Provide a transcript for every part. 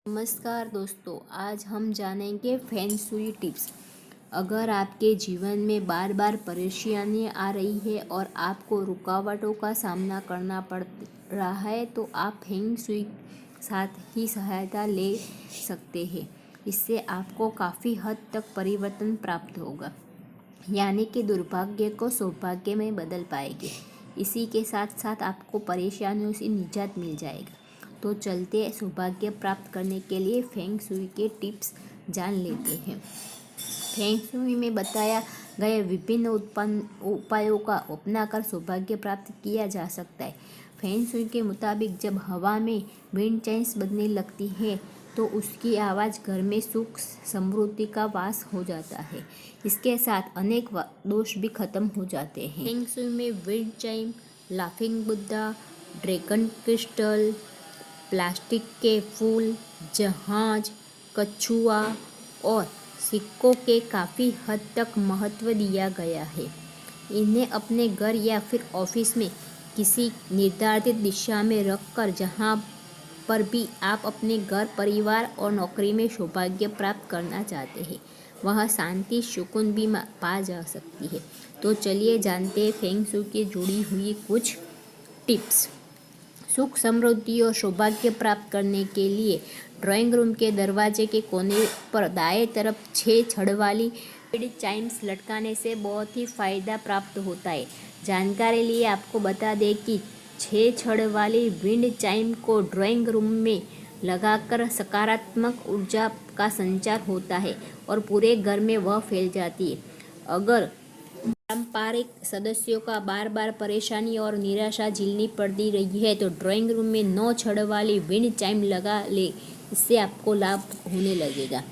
नमस्कार दोस्तों, आज हम जानेंगे फेंग शुई टिप्स। अगर आपके जीवन में बार बार परेशानियां आ रही है और आपको रुकावटों का सामना करना पड़ रहा है तो आप फेंग शुई साथ ही सहायता ले सकते हैं। इससे आपको काफ़ी हद तक परिवर्तन प्राप्त होगा, यानी कि दुर्भाग्य को सौभाग्य में बदल पाएंगे। इसी के साथ साथ आपको परेशानियों से निजात मिल जाएगा। तो चलते सौभाग्य प्राप्त करने के लिए फेंग शुई के टिप्स जान लेते हैं। फेंग शुई में बताया गए विभिन्न उपायों का अपनाकर सौभाग्य प्राप्त किया जा सकता है। फेंग शुई के मुताबिक जब हवा में विंड चाइम्स बजने लगती है तो उसकी आवाज़ घर में सुख समृद्धि का वास हो जाता है। इसके साथ अनेक दोष भी खत्म हो जाते हैं। फेंग शुई में wind chime, laughing Buddha, dragon crystal, plastic के फूल, जहाज, कछुआ और सिक्कों के काफ़ी हद तक महत्व दिया गया है। इन्हें अपने घर या फिर ऑफिस में किसी निर्धारित दिशा में रखकर जहां पर भी आप अपने घर, परिवार और नौकरी में सौभाग्य प्राप्त करना चाहते हैं, वह शांति सुकून भी पा जा सकती है। तो चलिए जानते हैं फेंग शुई की जुड़ी हुई कुछ टिप्स। सुख समृद्धि और सौभाग्य प्राप्त करने के लिए ड्राइंग रूम के दरवाजे के कोने पर दाएं तरफ 6 छड़ वाली विंड चाइम्स लटकाने से बहुत ही फायदा प्राप्त होता है। जानकारी लिए आपको बता दें कि 6 छड़ वाली विंड चाइम को ड्राइंग रूम में लगाकर सकारात्मक ऊर्जा का संचार होता है और पूरे घर में वह फैल जाती है। अगर पारंपरिक सदस्यों का बार बार परेशानी और निराशा झेलनी पड़ रही है तो ड्राइंग रूम में 9 छड़ वाली विंड चाइम लगा ले। इससे आपको लाभ होने लगेगा।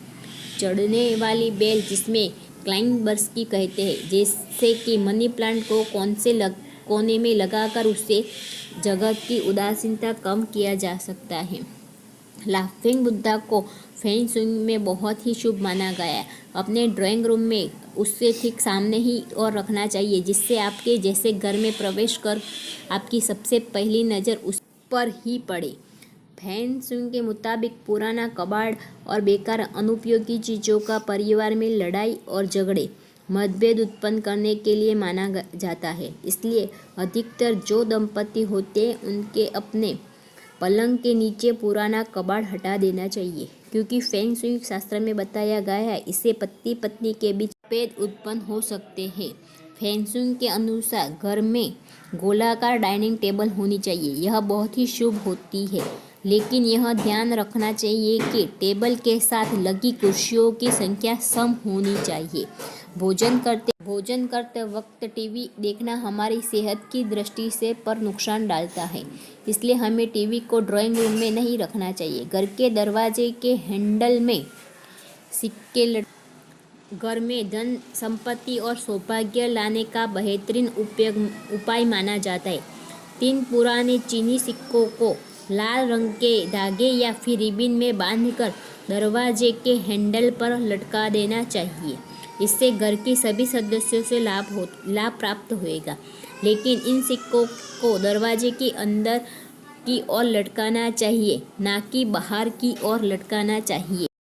चढ़ने वाली बेल, जिसमें क्लाइंग बर्ड्स की कहते हैं, जैसे कि मनी प्लांट को कोने में लगाकर उससे जगत की उदासीनता कम किया जा सकता है। लाफिंग बुद्धा को फेंग शुई में बहुत ही शुभ माना गया है। अपने ड्राइंग रूम में उससे ठीक सामने ही और रखना चाहिए, जिससे आपके जैसे घर में प्रवेश कर आपकी सबसे पहली नज़र उस पर ही पड़े। फेंग शुई के मुताबिक पुराना कबाड़ और बेकार अनुपयोगी चीज़ों का परिवार में लड़ाई और झगड़े, मतभेद उत्पन्न करने के लिए माना जाता है। इसलिए अधिकतर जो दंपति होते हैं उनके अपने पलंग के नीचे पुराना कबाड़ हटा देना चाहिए, क्योंकि फेंग शुई शास्त्र में बताया गया है इससे पति पत्नी के बीच मतभेद उत्पन्न हो सकते हैं। फेंग शुई के अनुसार घर में गोलाकार डाइनिंग टेबल होनी चाहिए। यह बहुत ही शुभ होती है, लेकिन यह ध्यान रखना चाहिए कि टेबल के साथ लगी कुर्सियों की संख्या सम होनी चाहिए। भोजन करते वक्त टीवी देखना हमारी सेहत की दृष्टि से पर नुकसान डालता है, इसलिए हमें टीवी को ड्राइंग रूम में नहीं रखना चाहिए। घर के दरवाजे के हैंडल में सिक्के घर में धन संपत्ति और सौभाग्य लाने का बेहतरीन उपाय माना जाता है। 3 पुराने चीनी सिक्कों को लाल रंग के धागे या फिर रिबन में बांधकर दरवाजे के हैंडल पर लटका देना चाहिए। इससे घर के सभी सदस्यों से लाभ प्राप्त होएगा। लेकिन इन सिक्कों को दरवाजे के अंदर की ओर लटकाना चाहिए, ना कि बाहर की ओर लटकाना चाहिए।